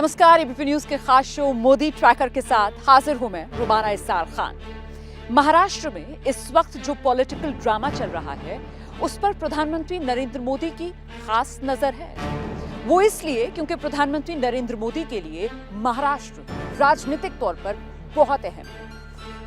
नमस्कार, ABP news के खास शो मोदी ट्रैकर के साथ हाजिर हूं मैं रुबाना इस्सार खान। महाराष्ट्र में इस वक्त जो पॉलिटिकल ड्रामा चल रहा है उस पर प्रधानमंत्री नरेंद्र मोदी की खास नजर है। वो इसलिए क्योंकि प्रधानमंत्री नरेंद्र मोदी के लिए महाराष्ट्र राजनीतिक तौर पर बहुत अहम है।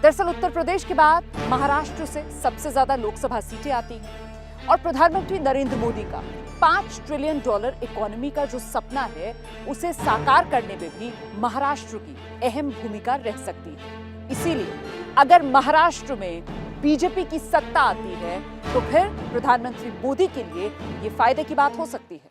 दरअसल उत्तर प्रदेश के बाद महाराष्ट्र से सबसे ज्यादा लोकसभा सीटें आती हैं और प्रधानमंत्री नरेंद्र मोदी का $5 ट्रिलियन इकोनॉमी का जो सपना है उसे साकार करने में भी महाराष्ट्र की अहम भूमिका रह सकती है। इसीलिए अगर महाराष्ट्र में बीजेपी की सत्ता आती है तो फिर प्रधानमंत्री मोदी के लिए ये फायदे की बात हो सकती है।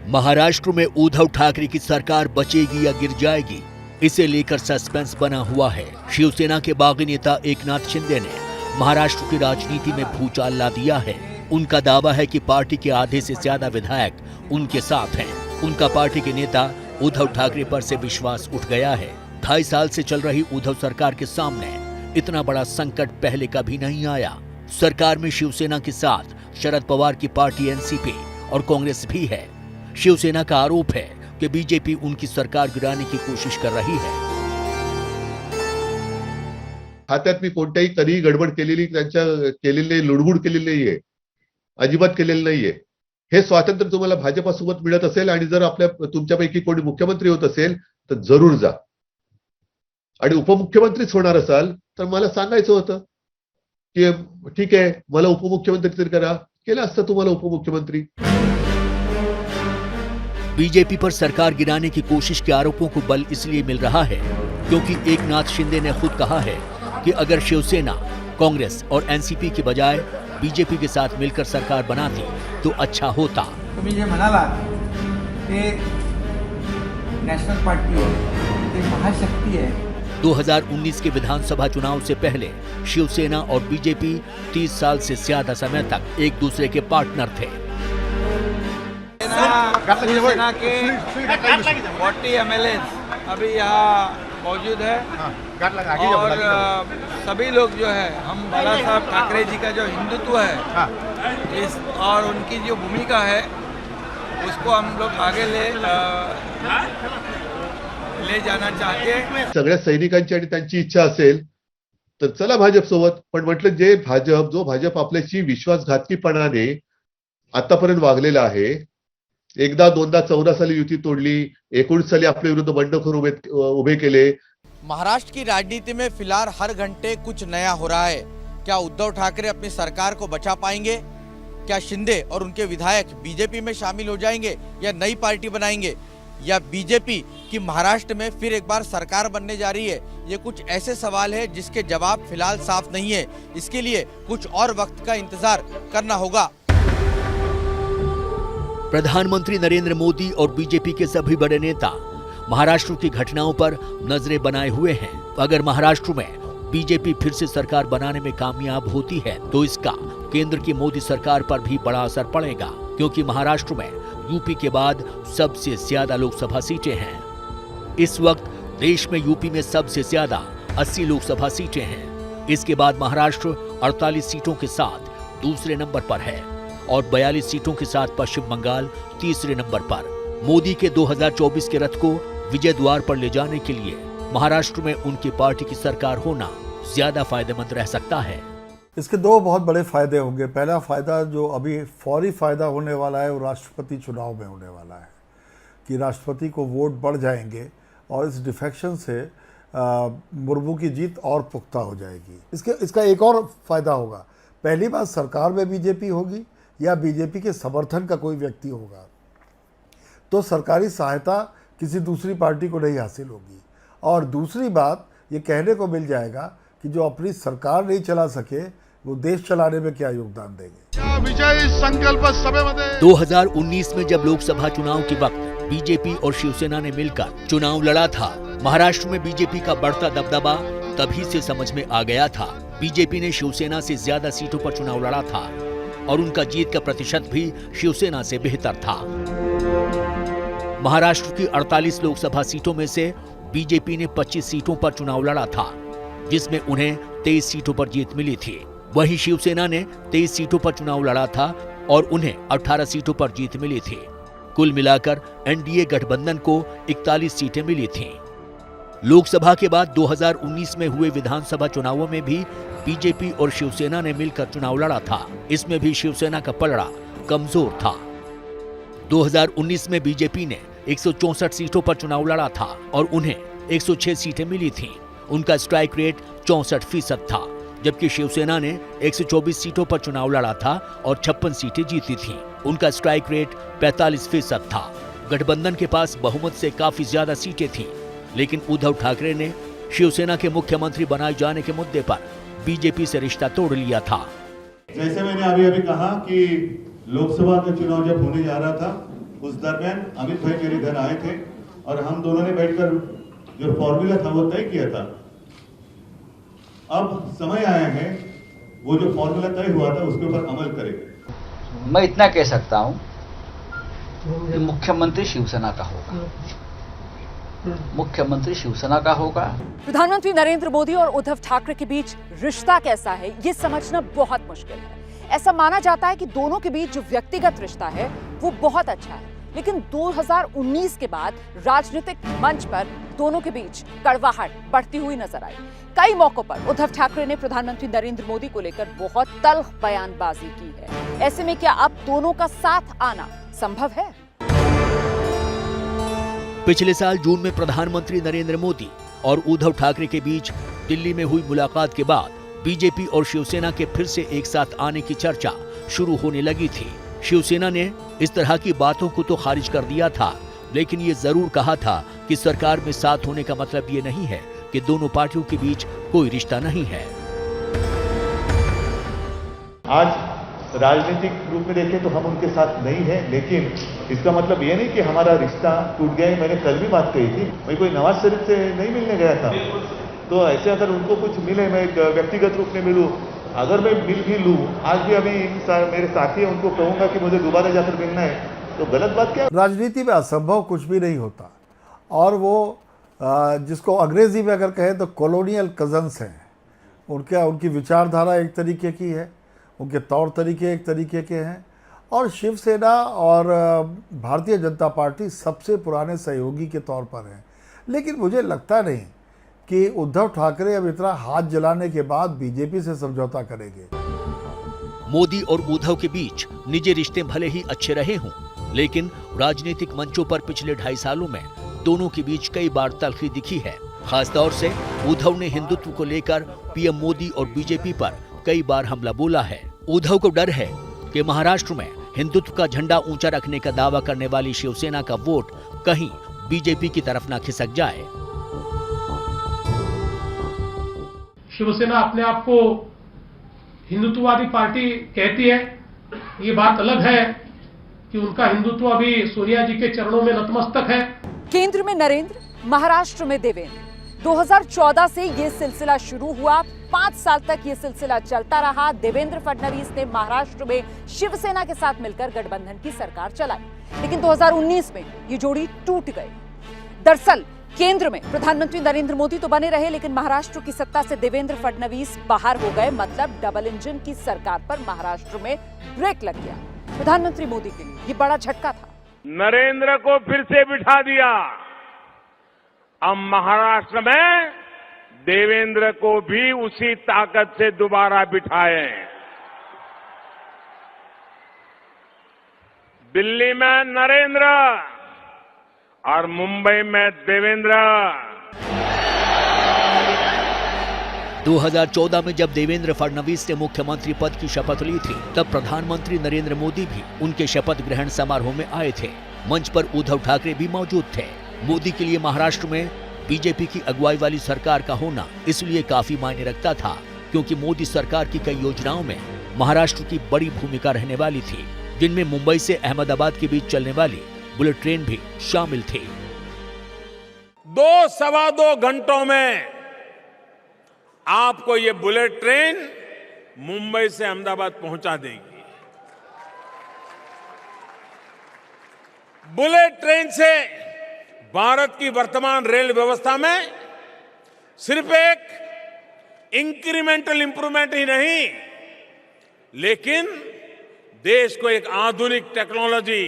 महाराष्ट्र में उद्धव ठाकरे की सरकार बचेगी या गिर जाएगी, इसे लेकर सस्पेंस बना हुआ है। शिवसेना के बागी नेता एकनाथ शिंदे ने महाराष्ट्र की राजनीति में भूचाल ला दिया है। उनका दावा है कि पार्टी के आधे से ज्यादा विधायक उनके साथ हैं। उनका पार्टी के नेता उद्धव ठाकरे पर से विश्वास उठ गया है। 2.5 साल से चल रही उद्धव सरकार के सामने इतना बड़ा संकट पहले कभी नहीं आया। सरकार में शिवसेना के साथ शरद पवार की पार्टी एनसीपी और कांग्रेस भी है। शिवसेना का आरोप है कि बीजेपी उनकी सरकार गिराने की कोशिश कर रही है। खात्यात मी कोणत्याही कधी गडबड केलेली केलेली लुडबुड केलेली नाहीये, अजिबात केलेलं नाहीये। हे स्वातंत्र्य तुम्हाला भाजपासोबत मिळत असेल आणि जर आपल्या तुमच्यापैकी कोणी मुख्यमंत्री होत असेल तर जरूर जा आणि उपमुख्यमंत्रीच होणार असाल तर मला सांगायचं होतं की ठीक आहे, मला उपमुख्यमंत्री तरी करा, केलं असतं तुम्हाला उपमुख्यमंत्री। बीजेपी पर सरकार गिराने की कोशिश के आरोपों को बल इसलिए मिल रहा है क्योंकि एकनाथ शिंदे ने खुद कहा है कि अगर शिवसेना, कांग्रेस और एनसीपी के बजाय बीजेपी के साथ मिलकर सरकार बनाती तो अच्छा होता। तुम्ही जे म्हणालात ते नॅशनल पार्टी आहे, ते महाशक्ती आहे। 2019 के विधानसभा चुनाव से पहले शिवसेना और बीजेपी 30 साल से ज्यादा समय तक एक दूसरे के पार्टनर थे। शिवसेना के 40 एमएलए अभी यहाँ मौजूद है और सभी लोग जो है, हम बाला साहब ठाकरे जी का जो हिंदुत्व है इस और उनकी जो भूमिका है उसको हम लोग आगे ले जाना चाहते हैं। सगळ्या सैनिकांची आणि त्यांची इच्छा असेल तर चला भाजप सोबत, पण म्हटलं जो भाजप आपल्याशी विश्वासघातकीपणाने आतापर्यंत वागलेला आहे, एकदा दोनदा 14 साली युती तोडली, 19 साली आपल्या विरुद्ध बंडखोर उभे केले। महाराष्ट्र की राजनीति में फिलहाल हर घंटे कुछ नया हो रहा है। क्या उद्धव ठाकरे अपनी सरकार को बचा पाएंगे? क्या शिंदे और उनके विधायक बीजेपी में शामिल हो जाएंगे या नई पार्टी बनाएंगे? या बीजेपी की महाराष्ट्र में फिर एक बार सरकार बनने जा रही है? ये कुछ ऐसे सवाल है जिसके जवाब फिलहाल साफ नहीं है। इसके लिए कुछ और वक्त का इंतजार करना होगा। प्रधानमंत्री नरेंद्र मोदी और बीजेपी के सभी बड़े नेता महाराष्ट्र की घटनाओं पर नजरें बनाए हुए हैं। अगर महाराष्ट्र में बीजेपी फिर से सरकार बनाने में कामयाब होती है तो इसका केंद्र की मोदी सरकार पर भी बड़ा असर पड़ेगा, क्योंकि महाराष्ट्र में यूपी के बाद सबसे ज्यादा लोकसभा सीटें हैं। इस वक्त देश में यूपी में सबसे ज्यादा 80 लोकसभा सीटें हैं। इसके बाद महाराष्ट्र 48 सीटों के साथ दूसरे नंबर पर है और 42 सीटों के साथ पश्चिम बंगाल तीसरे नंबर पर। मोदी के 2024 के रथ को विजय द्वार पर ले जाने के लिए महाराष्ट्र में उनकी पार्टी की सरकार होना ज्यादा फायदेमंद रह सकता है। इसके दो बहुत बड़े फायदे होंगे। पहला फायदा जो अभी फौरी फायदा होने वाला है वो राष्ट्रपति चुनाव में होने वाला है कि राष्ट्रपति को वोट बढ़ जाएंगे और इस डिफेक्शन से मुर्मू की जीत और पुख्ता हो जाएगी। इसका एक और फायदा होगा, पहली बात सरकार में बीजेपी होगी या बीजेपी के समर्थन का कोई व्यक्ति होगा तो सरकारी सहायता किसी दूसरी पार्टी को नहीं हासिल होगी। और दूसरी बात ये कहने को मिल जाएगा कि जो अपनी सरकार नहीं चला सके वो देश चलाने में क्या योगदान देंगे। विजय संकल्प सभेमध्ये 2019 में जब लोकसभा चुनाव के वक्त बीजेपी और शिवसेना ने मिलकर चुनाव लड़ा था, महाराष्ट्र में बीजेपी का बढ़ता दबदबा तभी से समझ में आ गया था। बीजेपी ने शिवसेना से ज्यादा सीटों पर चुनाव लड़ा था और उनका जीत का प्रतिशत भी शिवसेना से बेहतर था। महाराष्ट्र की 48 लोकसभा सीटों में से बीजेपी ने 25 सीटों पर चुनाव लड़ा था, जिसमें उन्हें 23 सीटों पर जीत मिली थी। वहीं शिवसेना ने 23 सीटों पर चुनाव लड़ा था और उन्हें 18 सीटों पर जीत मिली थी। कुल मिलाकर एनडीए गठबंधन को 41 सीटें मिली थीं। लोकसभा के बाद 2019 में हुए विधानसभा चुनावों में भी बीजेपी और शिवसेना ने मिलकर चुनाव लड़ा था। इसमें भी शिवसेना का पलड़ा कमजोर था। 2019 में बीजेपी ने 164 सीटों पर चुनाव लड़ा था और उन्हें 106 सीटें मिली थीं। उनका स्ट्राइक रेट 64% था, जबकि शिवसेना ने 124 सीटों पर चुनाव लड़ा था और 56 सीटें जीती थीं। उनका स्ट्राइक रेट 45% था। गठबंधन के पास बहुमत से काफी ज्यादा सीटें थीं, लेकिन उद्धव ठाकरे ने शिवसेना के मुख्यमंत्री बनाए जाने के मुद्दे पर बीजेपी से रिश्ता तोड़ लिया था। जैसे मैंने अभी कहा कि लोकसभा का चुनाव जब होने जा रहा था, उस दरमियान अमित भाई मेरे घर आए थे और हम दोनों ने बैठकर जो फॉर्मूला था वो तय किया था। अब समय आया है वो जो फॉर्मूला तय हुआ था उसके ऊपर अमल करें। मैं इतना कह सकता हूं कि मुख्यमंत्री शिवसेना का होगा। मुख्यमंत्री शिवसेना का होगा। प्रधानमंत्री नरेंद्र मोदी और उद्धव ठाकरे के बीच रिश्ता कैसा है, ये समझना बहुत मुश्किल है। ऐसा माना जाता है कि दोनों के बीच जो व्यक्तिगत रिश्ता है वो बहुत अच्छा है, लेकिन 2019 के बाद राजनीतिक मंच पर दोनों के बीच कड़वाहट बढ़ती हुई नजर आई। कई मौकों पर उद्धव ठाकरे ने प्रधानमंत्री नरेंद्र मोदी को लेकर बहुत तल्ख बयानबाजी की है। ऐसे में क्या अब दोनों का साथ आना संभव है? पिछले साल जून में प्रधानमंत्री नरेंद्र मोदी और उद्धव ठाकरे के बीच दिल्ली में हुई मुलाकात के बाद बीजेपी और शिवसेना के फिर से एक साथ आने की चर्चा शुरू होने लगी थी। शिवसेना ने इस तरह की बातों को तो खारिज कर दिया था, लेकिन ये जरूर कहा था कि सरकार में साथ होने का मतलब ये नहीं है कि दोनों पार्टियों के बीच कोई रिश्ता नहीं है। आज राजनीतिक रूप में देखें तो हम उनके साथ नहीं हैं, लेकिन इसका मतलब ये नहीं कि हमारा रिश्ता टूट गया है। मैंने कल भी बात कही थी, मैं कोई नवाज शरीफ से नहीं मिलने गया था, तो ऐसे अगर उनको कुछ मिले, मैं व्यक्तिगत रूप में मिलूं, अगर मैं मिल भी लूं, आज भी अभी मेरे साथी हैं उनको कहूंगा कि मुझे दोबारा जाकर मिलना है, तो गलत बात क्या? राजनीति में असंभव कुछ भी नहीं होता, और वो जिसको अंग्रेजी में अगर कहें तो कॉलोनियल कजन्स हैं। उनकी विचारधारा एक तरीके की है, उनके तौर तरीके एक तरीके के हैं, और शिवसेना और भारतीय जनता पार्टी सबसे पुराने सहयोगी के तौर पर हैं। लेकिन मुझे लगता नहीं कि उद्धव ठाकरे अब इतना हाथ जलाने के बाद बीजेपी से समझौता करेंगे। मोदी और उद्धव के बीच निजी रिश्ते भले ही अच्छे रहे हों, लेकिन राजनीतिक मंचों पर पिछले 2.5 सालों में दोनों के बीच कई बार तल्खी दिखी है। खासतौर से उद्धव ने हिंदुत्व को लेकर पीएम मोदी और बीजेपी पर कई बार हमला बोला है। उद्धव को डर है कि महाराष्ट्र में हिंदुत्व का झंडा ऊंचा रखने का दावा करने वाली शिवसेना का वोट कहीं बीजेपी की तरफ न खिसक जाए। शिवसेना अपने आप को हिंदुत्ववादी पार्टी कहती है, ये बात अलग है कि उनका हिंदुत्व अभी सोनिया जी के चरणों में नतमस्तक है। केंद्र में नरेंद्र, महाराष्ट्र में देवेंद्र। 2014 से ये सिलसिला शुरू हुआ, 5 साल तक ये सिलसिला चलता रहा। देवेंद्र फडणवीस ने महाराष्ट्र में शिवसेना के साथ मिलकर गठबंधन की सरकार चलाई, लेकिन 2019 में ये जोड़ी टूट गई। दरअसल केंद्र में प्रधानमंत्री नरेंद्र मोदी तो बने रहे, लेकिन महाराष्ट्र की सत्ता से देवेंद्र फडणवीस बाहर हो गए। मतलब डबल इंजन की सरकार पर महाराष्ट्र में ब्रेक लग गया। प्रधानमंत्री मोदी के लिए ये बड़ा झटका था। नरेंद्र को फिर से बिठा दिया, अब महाराष्ट्र में देवेंद्र को भी उसी ताकत से दोबारा बिठाए। दिल्ली में नरेंद्र और मुंबई में देवेंद्र। 2014 में जब देवेंद्र फडणवीस ने मुख्यमंत्री पद की शपथ ली थी, तब प्रधानमंत्री नरेंद्र मोदी भी उनके शपथ ग्रहण समारोह में आए थे। मंच पर उद्धव ठाकरे भी मौजूद थे। मोदी के लिए महाराष्ट्र में बीजेपी की अगुवाई वाली सरकार का होना इसलिए काफी मायने रखता था, क्योंकि मोदी सरकार की कई योजनाओं में महाराष्ट्र की बड़ी भूमिका रहने वाली थी, जिनमें मुंबई से अहमदाबाद के बीच चलने वाली बुलेट ट्रेन भी शामिल थी। 2-2.25 घंटों में आपको ये बुलेट ट्रेन मुंबई से अहमदाबाद पहुंचा देगी। बुलेट ट्रेन से भारत की वर्तमान रेल व्यवस्था में सिर्फ एक इंक्रीमेंटल इंप्रूवमेंट ही नहीं, लेकिन देश को एक आधुनिक टेक्नोलॉजी,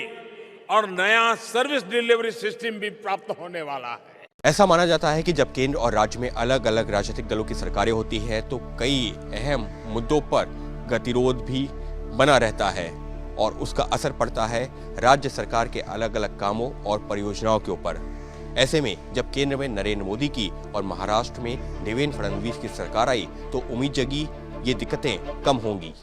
और नया सर्विस डिलीवरी सिस्टम भी प्राप्त होने वाला है। ऐसा माना जाता है कि जब केंद्र और राज्य में अलग अलग राजनीतिक दलों की सरकारें होती हैं तो कई अहम मुद्दों पर गतिरोध भी बना रहता है और उसका असर पड़ता है राज्य सरकार के अलग अलग कामों और परियोजनाओं के ऊपर। ऐसे में जब केंद्र में नरेंद्र मोदी की और महाराष्ट्र में देवेंद्र फडणवीस की सरकार आई तो उम्मीद जगी ये दिक्कतें कम होंगी।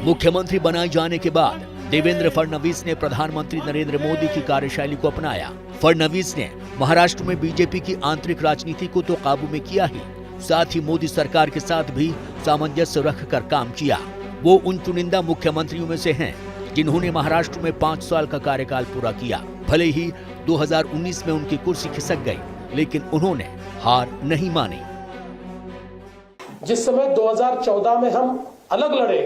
मुख्यमंत्री बनाए जाने के बाद देवेंद्र फडणवीस ने प्रधानमंत्री नरेंद्र मोदी की कार्यशैली को अपनाया। फडणवीस ने महाराष्ट्र में बीजेपी की आंतरिक राजनीति को तो काबू में किया ही, साथ ही मोदी सरकार के साथ भी सामंजस्य रखकर काम किया। वो उन चुनिंदा मुख्यमंत्रियों में से हैं जिन्होंने महाराष्ट्र में 5 साल का कार्यकाल पूरा किया। भले ही 2019 में उनकी कुर्सी खिसक गई, लेकिन उन्होंने हार नहीं मानी। जिस समय 2014 में हम अलग लड़े,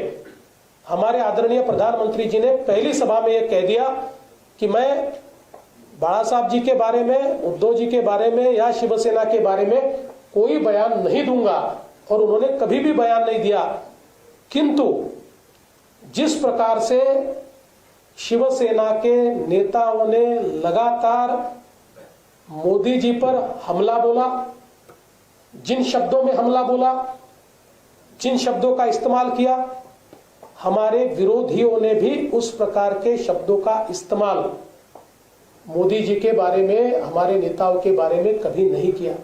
हमारे आदरणीय प्रधानमंत्री जी ने पहली सभा में यह कह दिया कि मैं बाला साहब जी के बारे में, उद्धव जी के बारे में या शिवसेना के बारे में कोई बयान नहीं दूंगा, और उन्होंने कभी भी बयान नहीं दिया। किंतु जिस प्रकार से शिवसेना के नेताओं ने लगातार मोदी जी पर हमला बोला, जिन शब्दों में हमला बोला, जिन शब्दों का इस्तेमाल किया, हमारे विरोधियों ने भी उस प्रकार के शब्दों का इस्तेमाल मोदी जी के बारे में, हमारे नेताओं के बारे में कभी नहीं किया।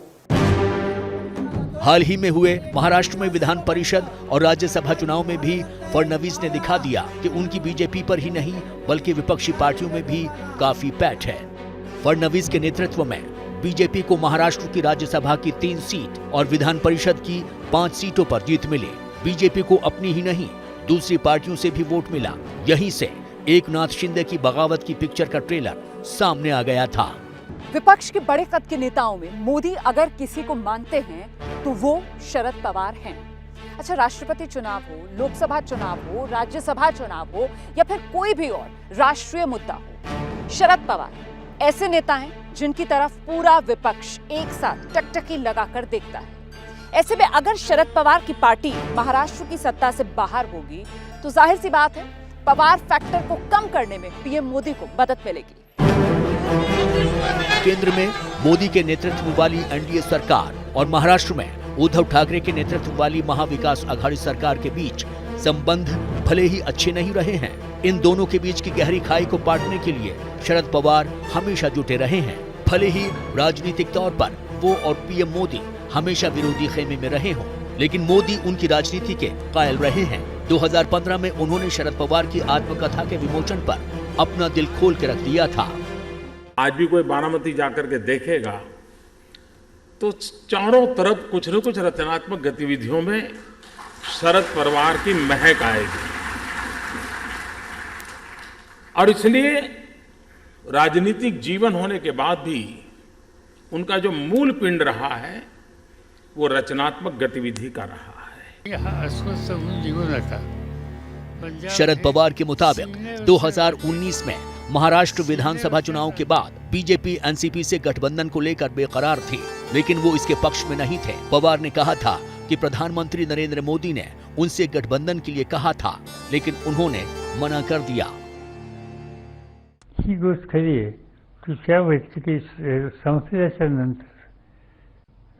हाल ही में हुए महाराष्ट्र में विधान परिषद और राज्यसभा चुनाव में भी फडणवीस ने दिखा दिया कि उनकी बीजेपी पर ही नहीं बल्कि विपक्षी पार्टियों में भी काफी पैठ है। फडणवीस के नेतृत्व में बीजेपी को महाराष्ट्र की राज्यसभा की 3 सीट और विधान परिषद की 5 सीटों पर जीत मिली। बीजेपी को अपनी ही नहीं दूसरी पार्टियों से भी वोट मिला। यहीं से एकनाथ शिंदे की बगावत की पिक्चर का ट्रेलर सामने आ गया था। विपक्ष के बड़े कद के नेताओं में मोदी अगर किसी को मानते हैं तो वो शरद पवार हैं। अच्छा, राष्ट्रपति चुनाव हो, लोकसभा चुनाव हो, राज्यसभा चुनाव हो या फिर कोई भी और राष्ट्रीय मुद्दा हो, शरद पवार ऐसे नेता हैं जिनकी तरफ पूरा विपक्ष एक साथ टकटकी लगाकर देखता है। ऐसे में अगर शरद पवार की पार्टी महाराष्ट्र की सत्ता से बाहर होगी तो जाहिर सी बात है पवार फैक्टर को कम करने में पीएम मोदी को मदद मिलेगी। केंद्र में मोदी के नेतृत्व वाली एनडीए सरकार और महाराष्ट्र में उद्धव ठाकरे के नेतृत्व वाली महाविकास आघाड़ी सरकार के बीच संबंध भले ही अच्छे नहीं रहे हैं, इन दोनों के बीच की गहरी खाई को पाटने के लिए शरद पवार हमेशा जुटे रहे हैं। भले ही राजनीतिक तौर पर वो और पीएम मोदी हमेशा विरोधी खेमे में रहे हों, लेकिन मोदी उनकी राजनीति के कायल रहे हैं। 2015 में उन्होंने शरद पवार की आत्मकथा के विमोचन पर अपना दिल खोल के रख दिया था। आज भी कोई बारामती जाकर के देखेगा तो चारों तरफ कुछ न कुछ रचनात्मक गतिविधियों में शरद पवार की महक आएगी, और इसलिए राजनीतिक जीवन होने के बाद भी उनका जो मूल पिंड रहा है वो रचनात्मक गतिविधि का रहा है। अस्वस्थ होऊन जीवन आता। शरद पवार के मुताबिक 2019 में महाराष्ट्र विधानसभा चुनाव के बाद बीजेपी एनसीपी से गठबंधन को लेकर बेकरार थी, लेकिन वो इसके पक्ष में नहीं थे। पवार ने कहा था कि प्रधानमंत्री नरेंद्र मोदी ने उनसे गठबंधन के लिए कहा था, लेकिन उन्होंने मना कर दिया। ही गोष्ट खरी आहे की त्या व्यक्ती संसदेच्या नंतर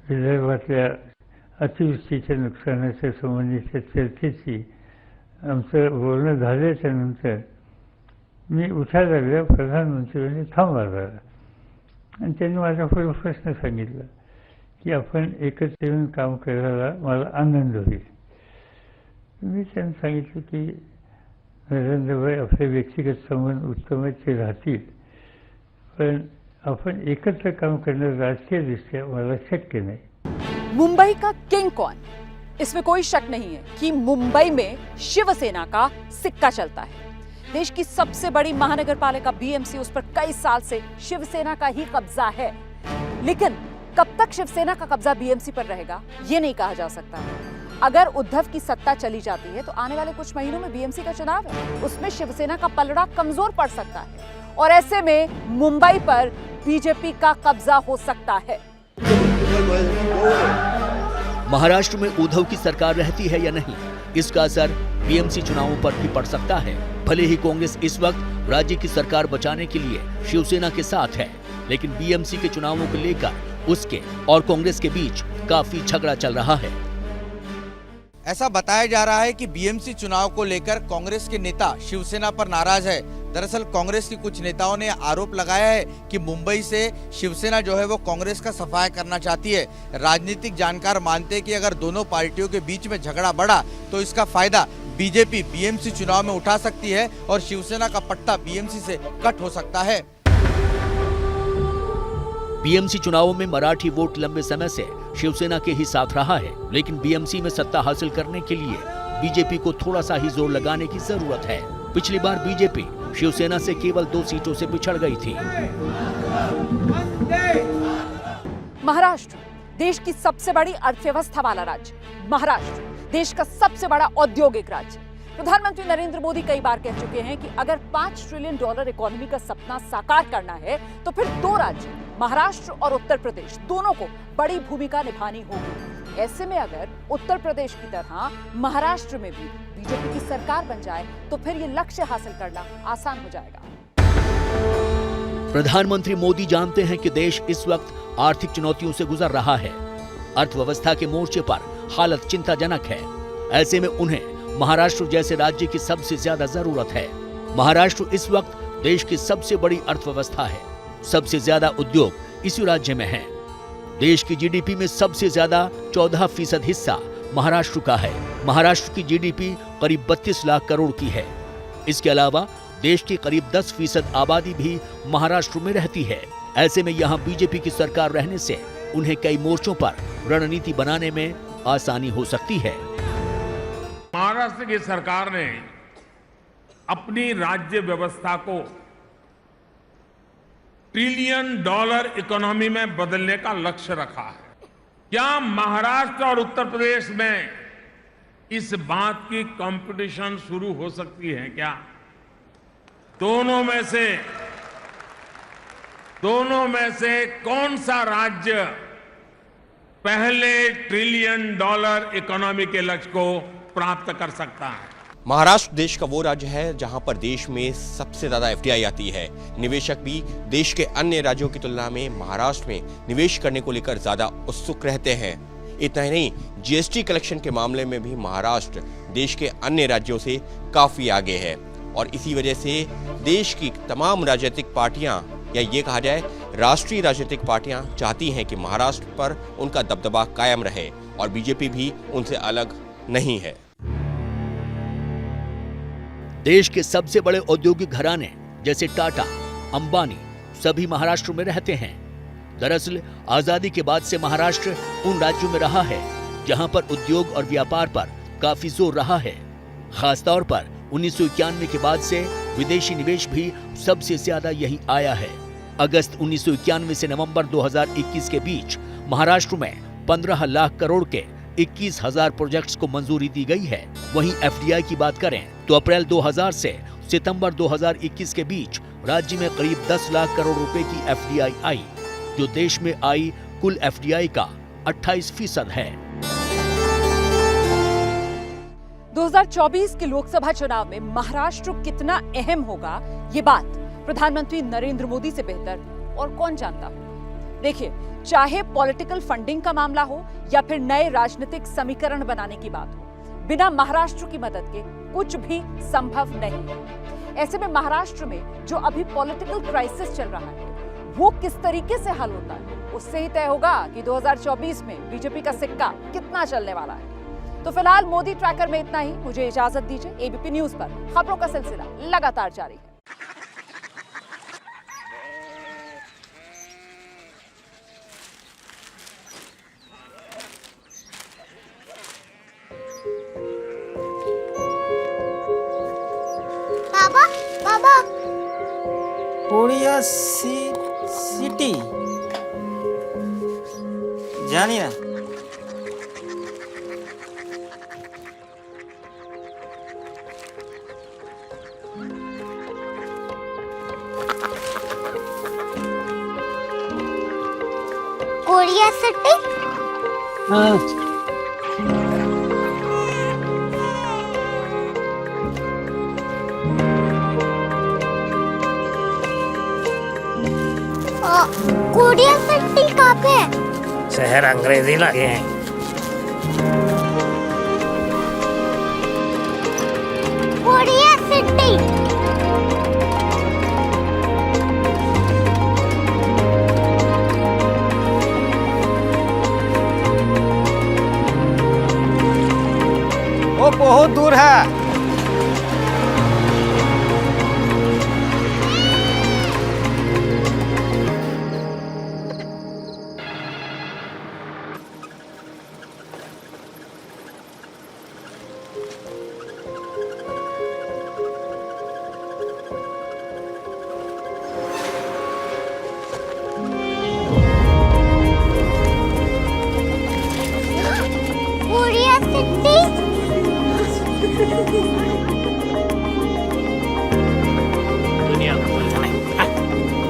विदर्भातल्या अतिवृष्टीच्या नुकसानाच्या संबंधीच्या चर्चेची आमचं बोलणं झाल्याच्या नंतर मी उठायला लागल्या, प्रधानमंत्र्यांनी थांबवलं आणि त्यांनी माझ्यापुढे प्रश्न सांगितला की आपण एकत्र येऊन काम करायला मला आनंद होईल। मी त्यांना सांगितलं की नरेंद्रभाई आपले व्यक्तिगत संबंध उत्तमच राहतील, पण आपण एकत्र काम करणं राजकीय दृष्ट्या मला शक्य नाही। मुंबई का किंग कौन? इसमें कोई शक नहीं है कि मुंबई में शिवसेना का सिक्का चलता है। देश की सबसे बड़ी महानगरपालिका बीएमसी, उस पर कई साल से शिवसेना का ही कब्जा है, लेकिन कब तक शिवसेना का कब्जा बीएमसी पर रहेगा ये नहीं कहा जा सकता। अगर उद्धव की सत्ता चली जाती है तो आने वाले कुछ महीनों में बीएमसी का चुनाव है, उसमें शिवसेना का पलड़ा कमजोर पड़ सकता है और ऐसे में मुंबई पर बीजेपी का कब्जा हो सकता है। महाराष्ट्र में उद्धव की सरकार रहती है या नहीं, इसका असर बीएमसी चुनावों पर भी पड़ सकता है। भले ही कांग्रेस इस वक्त राज्य की सरकार बचाने के लिए शिवसेना के साथ है, लेकिन बीएमसी के चुनावों को लेकर उसके और कांग्रेस के बीच काफी झगड़ा चल रहा है। ऐसा बताया जा रहा है कि बीएमसी चुनाव को लेकर कांग्रेस के नेता शिवसेना पर नाराज है। दरअसल कांग्रेस के कुछ नेताओं ने आरोप लगाया है कि मुंबई से शिवसेना जो है वो कांग्रेस का सफाया करना चाहती है। राजनीतिक जानकार मानते हैं कि अगर दोनों पार्टियों के बीच में झगड़ा बढ़ा तो इसका फायदा बीजेपी बीएमसी चुनाव में उठा सकती है और शिवसेना का पट्टा बीएमसी से कट हो सकता है। बीएमसी चुनावों में मराठी वोट लंबे समय से शिवसेना के ही साथ रहा है, लेकिन बीएमसी में सत्ता हासिल करने के लिए बीजेपी को थोड़ा सा ही जोर लगाने की जरूरत है। पिछली बार बीजेपी शिवसेना से केवल 2 सीटों से पिछड़ गई थी। महाराष्ट्र देश की सबसे बड़ी अर्थव्यवस्था वाला राज्य, महाराष्ट्र देश का सबसे बड़ा औद्योगिक राज्य। प्रधानमंत्री नरेंद्र मोदी कई बार कह चुके हैं कि अगर $5 ट्रिलियन इकोनॉमी का सपना साकार करना है तो फिर 2 राज्य महाराष्ट्र और उत्तर प्रदेश दोनों को बड़ी भूमिका निभानी होगी। ऐसे में अगर उत्तर प्रदेश की तरह महाराष्ट्र में भी बीजेपी की सरकार बन जाए तो फिर ये लक्ष्य हासिल करना आसान हो जाएगा। प्रधानमंत्री मोदी जानते हैं कि देश इस वक्त आर्थिक चुनौतियों से गुजर रहा है। अर्थव्यवस्था के मोर्चे पर हालत चिंताजनक है। ऐसे में उन्हें महाराष्ट्र जैसे राज्य की सबसे ज्यादा जरूरत है। महाराष्ट्र इस वक्त देश की सबसे बड़ी अर्थव्यवस्था है। सबसे ज्यादा उद्योग इसी राज्य में है। देश की जीडीपी में सबसे ज्यादा 14% हिस्सा महाराष्ट्र का है। महाराष्ट्र की जीडीपी करीब 32 लाख करोड़ की है। इसके अलावा देश की करीब 10% आबादी भी महाराष्ट्र में रहती है। ऐसे में यहाँ बीजेपी की सरकार रहने से उन्हें कई मोर्चों पर रणनीति बनाने में आसानी हो सकती है। महाराष्ट्र की सरकार ने अपनी राज्य व्यवस्था को $1 ट्रिलियन इकोनॉमी में बदलने का लक्ष्य रखा है। क्या महाराष्ट्र और उत्तर प्रदेश में इस बात की कंपटीशन शुरू हो सकती है? क्या दोनों में से कौन सा राज्य पहले $1 ट्रिलियन इकोनॉमी के लक्ष्य को प्राप्त कर सकता है? महाराष्ट्र देश का वो राज्य है जहां पर देश में सबसे ज्यादा एफडीआई आती है। निवेशक भी देश के अन्य राज्यों की तुलना में महाराष्ट्र में निवेश करने को लेकर ज्यादा उत्सुक रहते हैं। इतना ही नहीं, जीएसटी कलेक्शन के मामले में भी महाराष्ट्र देश के अन्य राज्यों से काफी आगे है और इसी वजह से देश की तमाम राजनीतिक पार्टियां या ये कहा जाए राष्ट्रीय राजनीतिक पार्टियां चाहती हैं कि महाराष्ट्र पर उनका दबदबा कायम रहे और बीजेपी भी उनसे अलग नहीं है। देश के सबसे बड़े औद्योगिक घराने जैसे टाटा, अंबानी सभी महाराष्ट्र में रहते हैं। दरअसल आजादी के बाद से महाराष्ट्र उन राज्यों में रहा है जहां पर उद्योग और व्यापार पर काफी जोर रहा है। खासतौर पर 1991 के बाद से विदेशी निवेश भी सबसे ज्यादा यही आया है। अगस्त 1991 से नवंबर 2021 के बीच महाराष्ट्र में 15 लाख करोड़ के 21,000 प्रोजेक्ट्स को मंजूरी दी गई है। वहीं एफडीआई की बात करें तो अप्रैल 2000 से सितंबर 2021 के बीच राज्य में करीब 10 लाख करोड़ रुपए की एफडीआई आई, जो देश में आई कुल एफडीआई का 28% है। 2024 के लोकसभा चुनाव में महाराष्ट्र कितना अहम होगा, ये बात प्रधानमंत्री नरेंद्र मोदी से बेहतर और कौन जानता होगा। देखिए, चाहे पॉलिटिकल फंडिंग का मामला हो या फिर नए राजनीतिक समीकरण बनाने की बात हो, बिना महाराष्ट्र की मदद के कुछ भी संभव नहीं है। ऐसे में महाराष्ट्र में जो अभी पॉलिटिकल क्राइसिस चल रहा है वो किस तरीके से हल होता है, उससे ही तय होगा कि 2024 में बीजेपी का सिक्का कितना चलने वाला है। तो फिलहाल मोदी ट्रैकर में इतना ही। मुझे इजाजत दीजिए। एबीपी न्यूज पर खबरों का सिलसिला लगातार जारी है। बाबा कोरिया सिटी जानी ना। Korea city? हाँ। कोरिया सिटी कहाँ पे है? शहर अंग्रेजी लगे हैं। Korea city. वो बहुत दूर है। Korea city. दुनिया को बोलना नहीं,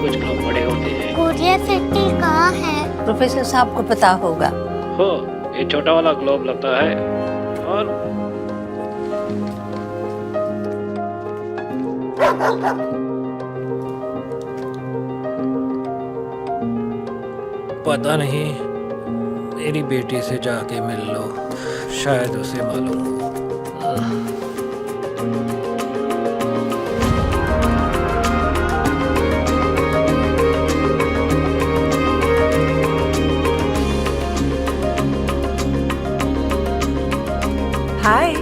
कुछ लोग बड़े होते हैं। कोरिया सिटी कहाँ है? प्रोफेसर साहब को पता होगा। हो, ये छोटा वाला ग्लोब लगता है और पता नहीं, मेरी बेटी से जाके मिल लो, शायद उसे मालूम हो। हाय,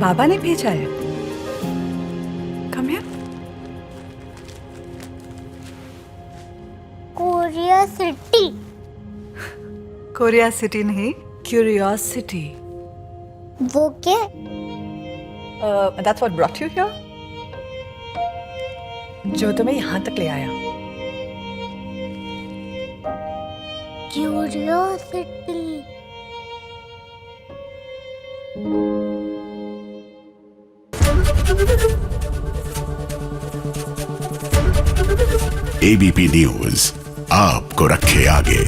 बाबा ने भेजा है। Come here. Korea city. Korea city नहीं, क्यूरियोसिटी। वो क्या? That's what brought you here? जो तुम्हें यहाँ तक ले आया। क्यूरियोसिटी। एबीपी न्यूज आपको रखे आगे।